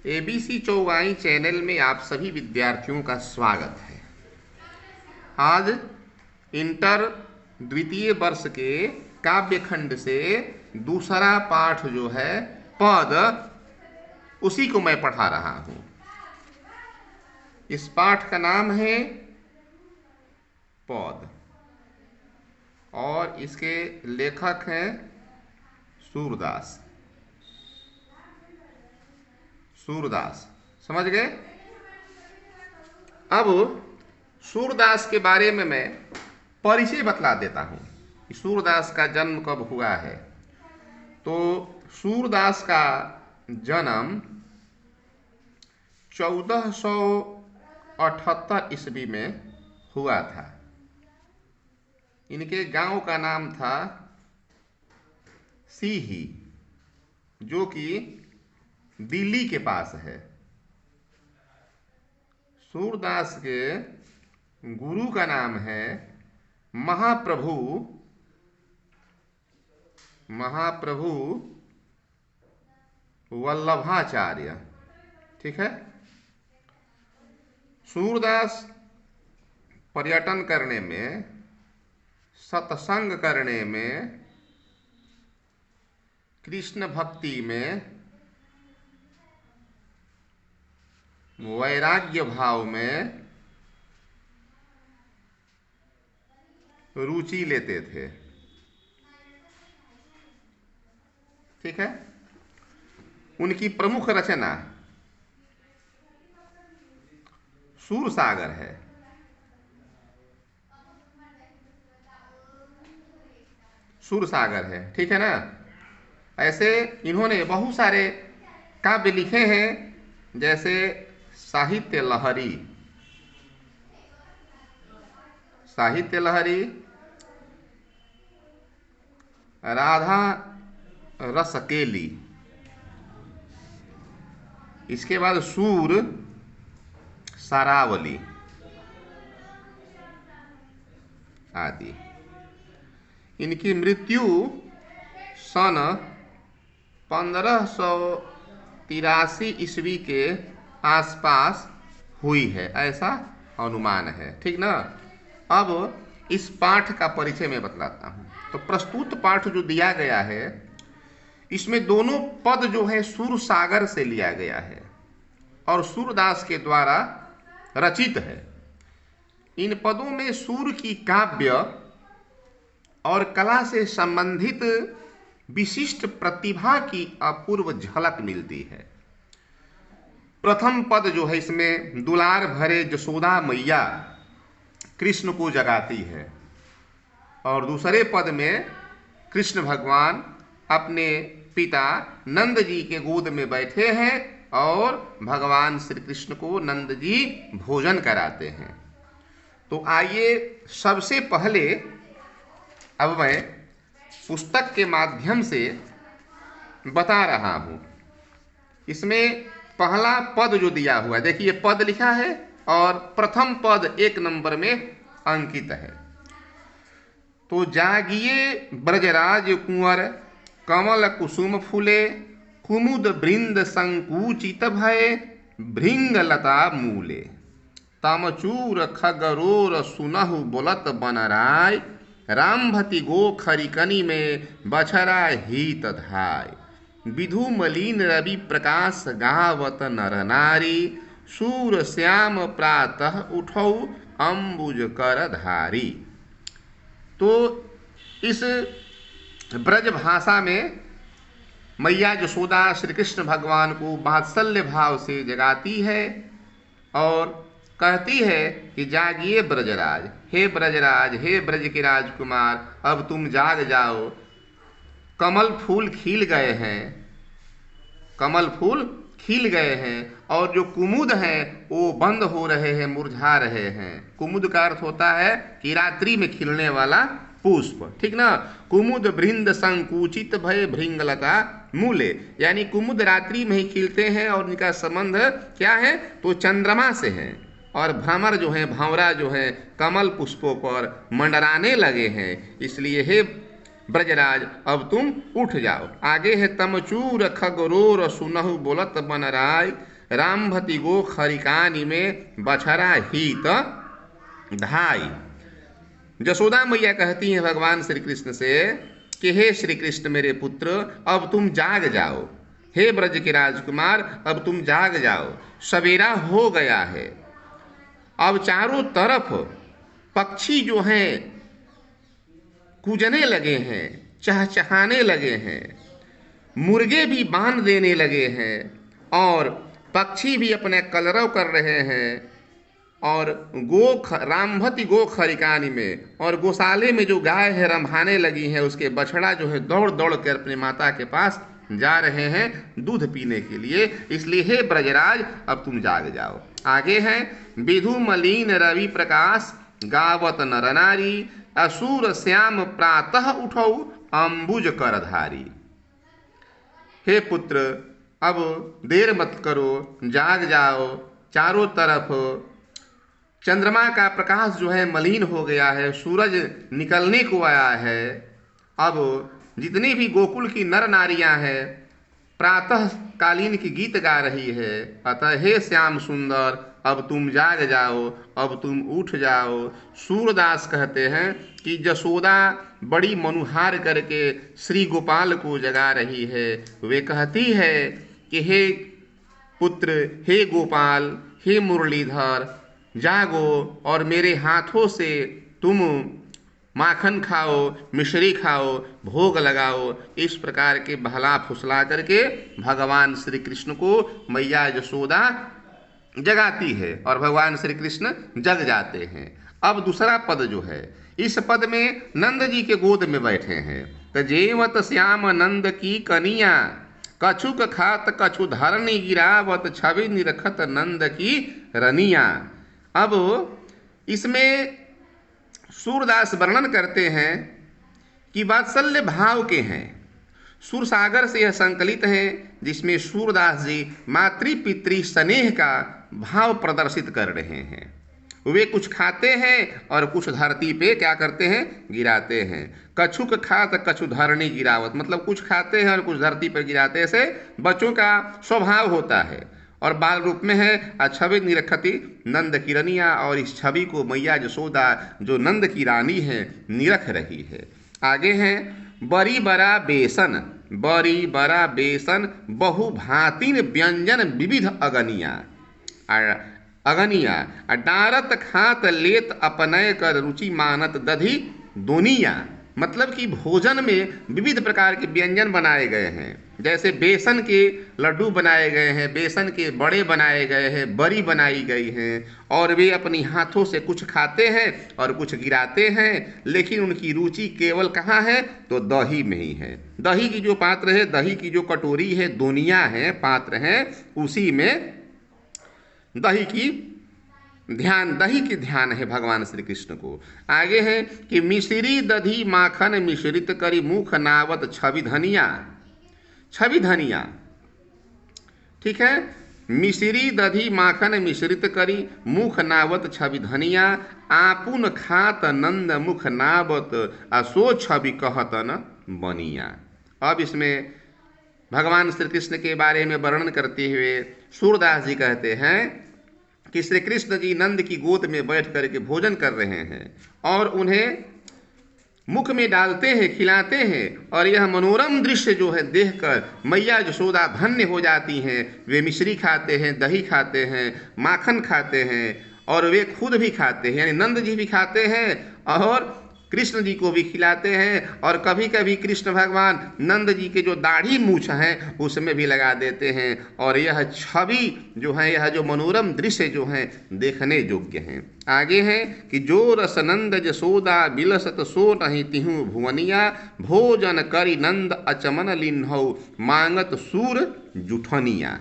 ABC चौगाई channel में आप सभी विद्यार्थियों का स्वागत है। आज इंटर द्वितीय वर्ष के काव्य खंड से दूसरा पाठ जो है पद, उसी को मैं पढ़ा रहा हूं। इस पाठ का नाम है पद और इसके लेखक हैं सूरदास। समझ गए? अब सूरदास के बारे में मैं परिचय बतला देता हूं कि सूरदास का जन्म कब हुआ है। तो सूरदास का जन्म 1478 ईस्वी में हुआ था। इनके गांव का नाम था सीही, जो कि दिल्ली के पास है। सूरदास के गुरु का नाम है महाप्रभु वल्लभाचार्य। ठीक है। सूरदास पर्यटन करने में, सत्संग करने में, कृष्ण भक्ति में, वैराग्य भाव में रुचि लेते थे। ठीक है। उनकी प्रमुख रचना सूरसागर है। ठीक है ना। ऐसे इन्होंने बहुत सारे काव्य लिखे हैं, जैसे साहित्य लहरी, राधा रसकेली, इसके बाद सूर सारावली आदि। इनकी मृत्यु सन 1583 ईस्वी के आसपास हुई है, ऐसा अनुमान है। ठीक ना। अब इस पाठ का परिचय मैं बतलाता हूं। तो प्रस्तुत पाठ जो दिया गया है, इसमें दोनों पद जो है सूरसागर से लिया गया है और सूरदास के द्वारा रचित है। इन पदों में सूर की काव्य और कला से संबंधित विशिष्ट प्रतिभा की अपूर्व झलक मिलती है। प्रथम पद जो है, इसमें दुलार भरे जसोदा मैया कृष्ण को जगाती है और दूसरे पद में कृष्ण भगवान अपने पिता नंद जी के गोद में बैठे हैं और भगवान श्री कृष्ण को नंद जी भोजन कराते हैं। तो आइए सबसे पहले अब मैं पुस्तक के माध्यम से बता रहा हूं। इसमें पहला पद जो दिया हुआ है, देखिए पद लिखा है और प्रथम पद 1 नंबर में अंकित है। तो जागिए ब्रजराज कुंवर, कमल कुसुम फूले, कुमुद बृंद संकुचित भय, भृंग लता मूले, तमचूर खगरोर सुनहु बोलत बनराय, रामभति गो खरिकनी में बछरा हित धाय, विधु मलिन रवि प्रकाश गावत नर नारी, सूर श्याम प्रातः उठौ अंबुज कर धारी। तो इस ब्रज भाषा में मैया यशोदा श्री कृष्ण भगवान को वात्सल्य भाव से जगाती है और कहती है कि जागिए ब्रजराज, हे ब्रजराज, हे ब्रज के राजकुमार, अब तुम जाग जाओ। कमल फूल खिल गए हैं और जो कुमुद हैं वो बंद हो रहे हैं, मुरझा रहे हैं। कुमुद का अर्थ होता है कि रात्रि में खिलने वाला पुष्प। ठीक ना। कुमुद बृंद संकुचित भय, भृंगलता मूले, यानी कुमुद रात्रि में ही खिलते हैं और इनका संबंध क्या है, तो चंद्रमा से है। और भ्रमर जो है, भंवरा जो है, कमल पुष्पों पर मंडराने लगे हैं। इसलिए हे ब्रजराज अब तुम उठ जाओ। आगे है तमचूर खगरोर सुनहु बोलत बन राय, रामभति गो खरिकानी में बछरा हित धाई। जसोदा मैया कहती हैं भगवान श्री कृष्ण से कि हे श्री कृष्ण मेरे पुत्र, अब तुम जाग जाओ। हे ब्रज के राजकुमार, अब तुम जाग जाओ, सवेरा हो गया है। अब चारों तरफ पक्षी जो हैं कूजने लगे हैं, चहचहाने लगे हैं, मुर्गे भी बांध देने लगे हैं और पक्षी भी अपने कलरव कर रहे हैं। और रामभति गो खरिकानी में, और गौशाले में जो गाय है रंभाने लगी है, उसके बछड़ा जो है दौड़ दौड़ कर अपनी माता के पास जा रहे हैं दूध पीने के लिए। इसलिए हे ब्रजराज अब तुम जाग जाओ। आगे है विधु मलिन रवि प्रकाश, गावत नर नारी, असुर श्याम प्रातः उठौ, अंबुज करधारी। हे पुत्र, अब देर मत करो, जाग जाओ। चारों तरफ चंद्रमा का प्रकाश जो है मलिन हो गया है, सूरज निकलने को आया है। अब जितनी भी गोकुल की नर नारियां हैं प्रातः कालीन की गीत गा रही है। अतः हे श्याम सुंदर, अब तुम जाग जाओ, अब तुम उठ जाओ। सूरदास कहते हैं कि जसोदा बड़ी मनुहार करके श्री गोपाल को जगा रही है। वे कहती है कि हे पुत्र, हे गोपाल, हे मुरलीधर, जागो और मेरे हाथों से तुम माखन खाओ, मिश्री खाओ, भोग लगाओ। इस प्रकार के बहला फुसला करके भगवान श्री कृष्ण को मैया यशोदा जगाती है और भगवान श्री कृष्ण जग जाते हैं। अब दूसरा पद जो है, इस पद में नंद जी के गोद में बैठे हैं। तो जेवत श्याम नंद की कनिया, कछुक खात कछु धरनी गिरावत, छवि निरखत नंद की रनिया। अब इसमें सूरदास वर्णन करते हैं कि वात्सल्य भाव के हैं, सुरसागर से यह संकलित है, जिसमें सूरदास जी मातृ पितृ स्नेह का भाव प्रदर्शित कर रहे हैं। वे कुछ खाते हैं और कुछ धरती पे क्या करते हैं, गिराते हैं। कछुक खात कछु धरनी गिरावत, मतलब कुछ खाते हैं और कुछ धरती पर गिराते हैं। ऐसे बच्चों का स्वभाव होता है। और बाल रूप में है छवि निरखती नंद की रनिया, और इस छवि को मैया यशोदा जो नंद की रानी है निरख रही है। आगे है बड़ी बड़ा बेसन, बड़ी बड़ा बेसन, बहु भातिन व्यंजन विविध अगनिया, अगनिया डारत खात लेत अपनय कर रुचि मानत दधि दुनिया। मतलब कि भोजन में विविध प्रकार के व्यंजन बनाए गए हैं, जैसे बेसन के लड्डू बनाए गए हैं, बेसन के बड़े बनाए गए हैं, बड़ी बनाई गई हैं, और वे अपनी हाथों से कुछ खाते हैं और कुछ गिराते हैं। लेकिन उनकी रुचि केवल कहाँ है, तो दही में ही है। दही की जो पात्र है, दही की जो कटोरी है, दोनिया है, पात्र है, उसी में दही की ध्यान है भगवान श्री कृष्ण को। आगे है कि मिश्री दधी माखन मिश्रित करी, मुख नावत छवि धनिया। छवि धनिया, ठीक है। मिश्री दधी माखन मिश्रित करी, मुख नावत छवि धनिया, आपुन खात नंद मुख नावत, असो छवि कहतन बनिया। अब इसमें भगवान श्री कृष्ण के बारे में वर्णन करते हुए सूरदास जी कहते हैं कि श्री कृष्ण जी नंद की गोद में बैठ करके भोजन कर रहे हैं और उन्हें मुख में डालते हैं, खिलाते हैं, और यह मनोरम दृश्य जो है देखकर मैया यशोदा धन्य हो जाती हैं। वे मिश्री खाते हैं, दही खाते हैं, माखन खाते हैं, और वे खुद भी खाते हैं, यानी नंद जी भी खाते हैं और कृष्ण जी को भी खिलाते हैं। और कभी कभी कृष्ण भगवान नंद जी के जो दाढ़ी मूछ हैं उसमें भी लगा देते हैं। और यह छवि जो है, यह जो मनोरम दृश्य जो हैं देखने योग्य हैं। आगे है कि जो रस नंद जसोदा बिलसत सो नहीं तिहु भुवनिया, भोजन करी नंद अचमन लिन्हौ, मांगत सूर जुठनिया।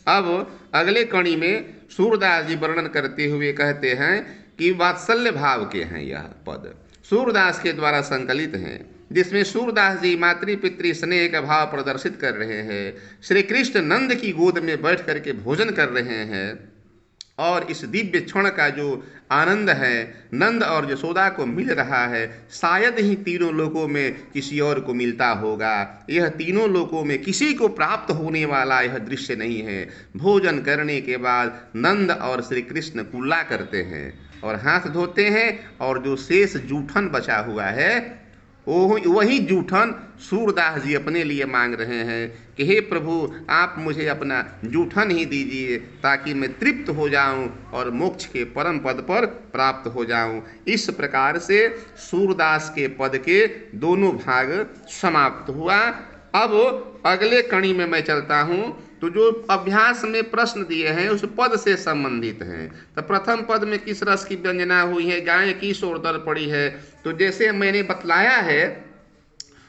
अब अगले कड़ी में सूरदास जी वर्णन करते हुए कहते हैं कि वात्सल्य भाव के हैं यह पद, सूरदास के द्वारा संकलित हैं, जिसमें सूरदास जी मातृ पितृ स्नेह का भाव प्रदर्शित कर रहे हैं। श्री कृष्ण नंद की गोद में बैठ करके भोजन कर रहे हैं और इस दिव्य क्षण का जो आनंद है नंद और यशोदा को मिल रहा है, शायद ही तीनों लोकों में किसी और को मिलता होगा। यह तीनों लोकों में किसी को प्राप्त होने वाला यह दृश्य नहीं है। भोजन करने के बाद नंद और श्री कृष्ण कुल्ला करते हैं और हाथ धोते हैं, और जो शेष जूठन बचा हुआ है वही जूठन सूरदास जी अपने लिए मांग रहे हैं कि हे प्रभु, आप मुझे अपना जूठन ही दीजिए ताकि मैं तृप्त हो जाऊं और मोक्ष के परम पद पर प्राप्त हो जाऊं। इस प्रकार से सूरदास के पद के दोनों भाग समाप्त हुआ। अब अगले कड़ी में मैं चलता हूं, तो जो अभ्यास में प्रश्न दिए हैं उस पद से संबंधित हैं। तो प्रथम पद में किस रस की व्यंजना हुई है, गाय किस ओर दर पड़ी है, तो जैसे मैंने बतलाया है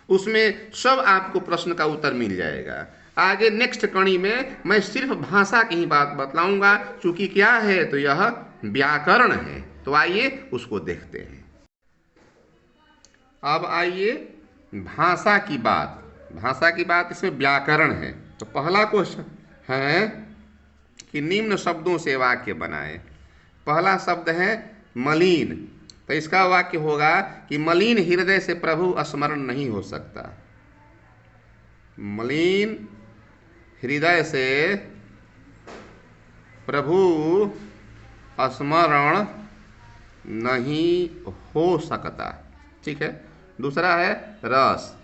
उसमें सब आपको प्रश्न का उत्तर मिल जाएगा। आगे नेक्स्ट कड़ी में मैं सिर्फ भाषा की ही बात बतलाऊंगा, चूंकि क्या है तो यह व्याकरण है। तो आइए उसको देखते हैं। अब आइए भाषा की बात। भाषा की बात इसमें व्याकरण है। तो पहला क्वेश्चन है कि निम्न शब्दों से वाक्य बनाए। पहला शब्द है मलिन, तो इसका वाक्य होगा कि मलिन हृदय से प्रभु स्मरण नहीं हो सकता। मलिन हृदय से प्रभु स्मरण नहीं हो सकता। ठीक है। दूसरा है रस,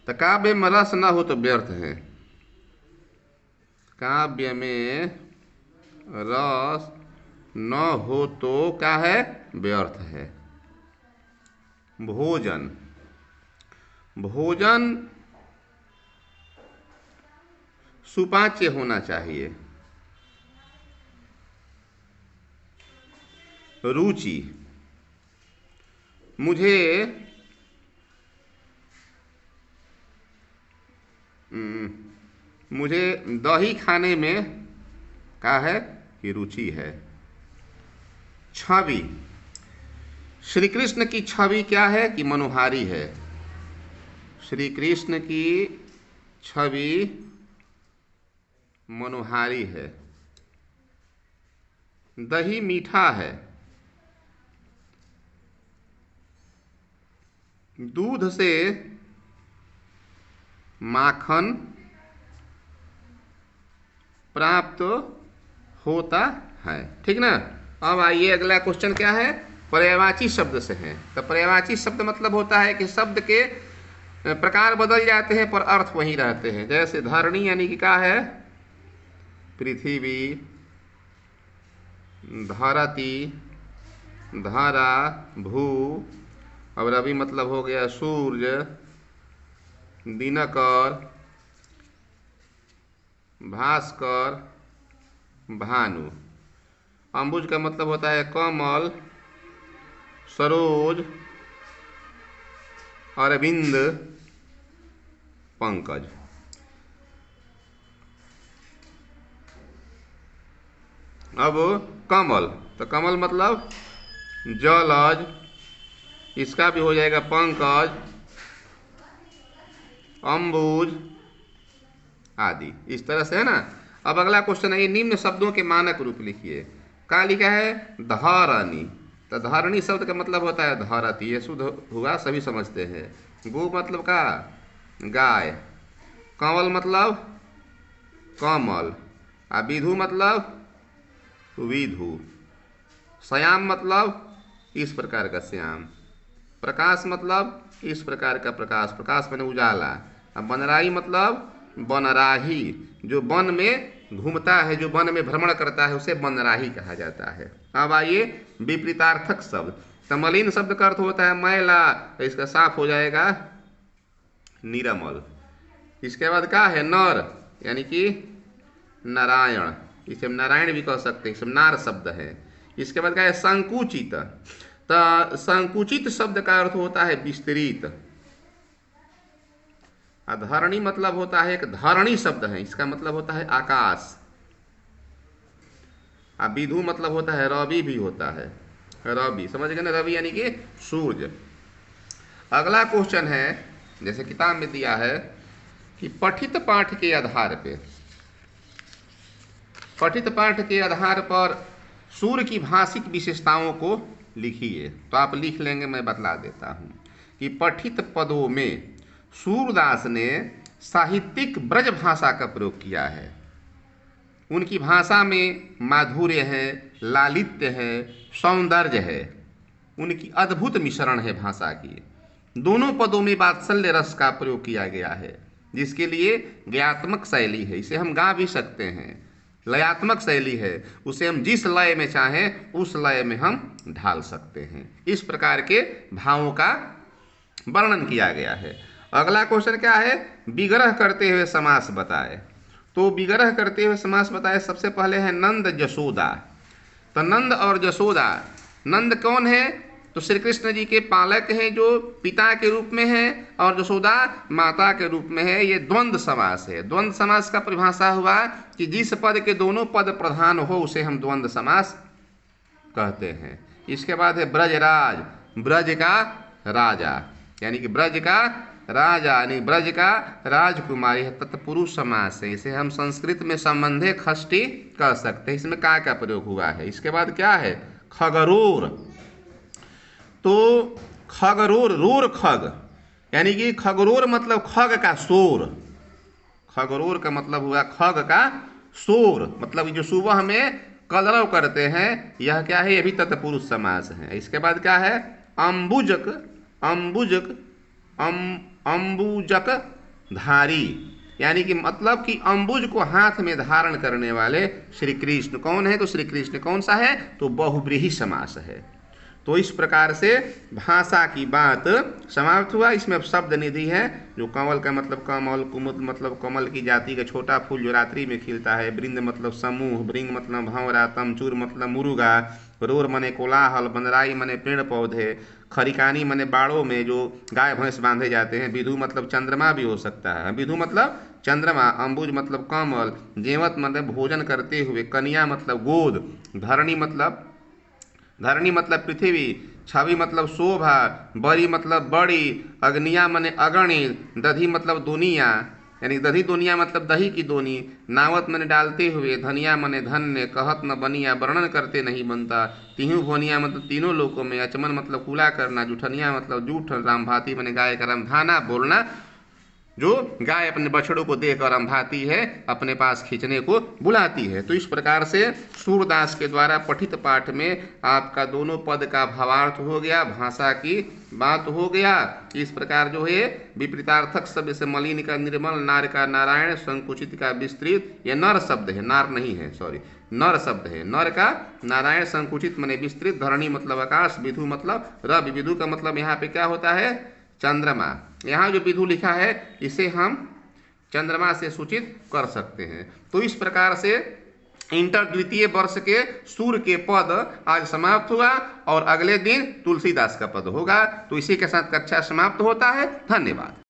तो काव्य में रस न हो तो व्यर्थ है। काव्य में रस न हो तो क्या है, व्यर्थ है। भोजन, भोजन सुपाच्य होना चाहिए। रुचि, मुझे दही खाने में क्या है कि रुचि है। छवि, श्री कृष्ण की छवि क्या है कि मनोहारी है। श्री कृष्ण की छवि मनोहारी है। दही मीठा है। दूध से माखन प्राप्त होता है। ठीक ना। अब आइए अगला क्वेश्चन क्या है, पर्यायवाची शब्द से है। तो पर्यायवाची शब्द मतलब होता है कि शब्द के प्रकार बदल जाते हैं पर अर्थ वही रहते हैं। जैसे धरणी यानी कि क्या है, पृथ्वी, धरती, धरा, भू। और अभी मतलब हो गया सूर्य, दिनकर, भास्कर, भानु। अंबुज का मतलब होता है कमल, सरोज, अरविंद, पंकज। अब कमल, तो कमल मतलब जलज, इसका भी हो जाएगा पंकज, अंबुज आदि। इस तरह से है ना। अब अगला क्वेश्चन है, ये निम्न शब्दों के मानक रूप लिखिए। क्या लिखा है, धरणी। तो धरणी शब्द का मतलब होता है धरती, ये शुद्ध हुआ, सभी समझते हैं। गो मतलब का गाय, कंवल मतलब कमल, आ विधु मतलब विधु, श्याम मतलब इस प्रकार का श्याम, प्रकाश मतलब इस प्रकार का प्रकाश, प्रकाश मैंने उजाला। अब बनराई मतलब बनराही, जो वन में घूमता है, जो वन में भ्रमण करता है उसे बनराही कहा जाता है। अब आइए विपरीतार्थक शब्द। तो मलिन शब्द का अर्थ होता है मैला, तो इसका साफ हो जाएगा निरमल। इसके बाद क्या है, नर यानी कि नारायण, इसे हम नारायण भी कह सकते हैं, नार शब्द है। इसके बाद क्या है, संकुचित। तो संकुचित शब्द का अर्थ होता है विस्तृत। धरणी मतलब होता है, एक धरणी शब्द है, इसका मतलब होता है आकाश। विधु मतलब होता है रवि भी होता है, रवि, समझ गए ना, रवि यानी कि सूर्य। अगला क्वेश्चन है, जैसे किताब में दिया है कि पठित पाठ के आधार पे, पठित पाठ के आधार पर सूर की भाषिक विशेषताओं को लिखिए। तो आप लिख लेंगे, मैं बतला देता हूँ कि पठित पदों में सूरदास ने साहित्यिक ब्रज भाषा का प्रयोग किया है। उनकी भाषा में माधुर्य है, लालित्य है, सौंदर्य है, उनकी अद्भुत मिश्रण है भाषा की। दोनों पदों में वात्सल्य रस का प्रयोग किया गया है, जिसके लिए गयात्मक शैली है, इसे हम गा भी सकते हैं। लयात्मक शैली है, उसे हम जिस लय में चाहें उस लय में हम ढाल सकते हैं। इस प्रकार के भावों का वर्णन किया गया है। अगला क्वेश्चन क्या है? विग्रह करते हुए समास बताए। तो विग्रह करते हुए समास बताए, सबसे पहले है नंद जसोदा। तो नंद और जसोदा, नंद कौन है? तो श्री कृष्ण जी के पालक हैं, जो पिता के रूप में है, और जसोदा माता के रूप में है। ये द्वंद्व समास है। द्वंद्व समास का परिभाषा हुआ कि जिस पद के दोनों पद प्रधान हो उसे हम द्वंद्व समास कहते हैं। इसके बाद है ब्रजराज, ब्रज का राजा, यानी कि ब्रज का राजा यानी ब्रज का राजकुमारी है, तत्पुरुष समास है। इसे हम संस्कृत में संबंधे खष्टी कह सकते हैं। इसमें का प्रयोग हुआ है। इसके बाद क्या है? खगरूर। तो खगरूर, रूर खग, यानी कि खगरूर मतलब खग का शोर। खगरूर का मतलब हुआ खग का शोर, मतलब जो सुबह में कलरव करते हैं, यह क्या है? ये भी तत्पुरुष समास है। इसके बाद क्या है? अंबुजक, अंबुजक, अंबुजक धारी, यानी कि मतलब कि अंबुज को हाथ में धारण करने वाले श्री कृष्ण कौन है? तो श्री कृष्ण कौन सा है? तो बहुब्रीहि समास है। तो इस प्रकार से भाषा की बात समाप्त हुआ। इसमें अब शब्द निधि है, जो कंवल का मतलब कमल, कुमुद मतलब कमल की जाति का छोटा फूल जो रात्रि में खिलता है, वृंद मतलब समूह, भृंग मतलब भंवरा, तमचूर मतलब मुर्गा, रोर मने कोलाहल, बंदराई मने पेड़ पौधे, खरिकानी मने बाड़ों में जो गाय भैंस बांधे जाते हैं, विधु मतलब चंद्रमा भी हो सकता है, विधु मतलब चंद्रमा, अंबुज मतलब कमल, जेवत मतलब भोजन करते हुए, कन्या मतलब गोद, धरणी मतलब पृथ्वी, छवि मतलब शोभा, बड़ी मतलब बड़ी, अग्निया मने अगणि, दधी मतलब दुनिया, यानी दधी दुनिया मतलब दही की दोनी, नावत मने डालते हुए, धनिया मने धन्य, कहत न बनिया वर्णन करते नहीं बनता, तीहू भोनिया मतलब तीनों लोकों में, अचमन मतलब कूला करना, जूठनिया मतलब जूठ, रामभाती मने गाय का रामधाना बोलना, जो गाय अपने बछड़ों को देकर रंभाती है, अपने पास खींचने को बुलाती है। तो इस प्रकार से सूरदास के द्वारा पठित पाठ में आपका दोनों पद का भावार्थ हो गया, भाषा की बात हो गया। इस प्रकार जो है विपरीतार्थक शब्द से मलिन का निर्मल, नार का नारायण, संकुचित का विस्तृत, यह नर शब्द है, नार नहीं है, सॉरी, नर शब्द है। नर का नारायण, संकुचित मने विस्तृत, धरणी मतलब आकाश, विधु मतलब रवि। विधु का मतलब यहाँ पे क्या होता है? चंद्रमा। यहाँ जो विधु लिखा है इसे हम चंद्रमा से सूचित कर सकते हैं। तो इस प्रकार से इंटर द्वितीय वर्ष के सूर के पद आज समाप्त हुआ, और अगले दिन तुलसीदास का पद होगा। तो इसी के साथ कक्षा समाप्त होता है। धन्यवाद।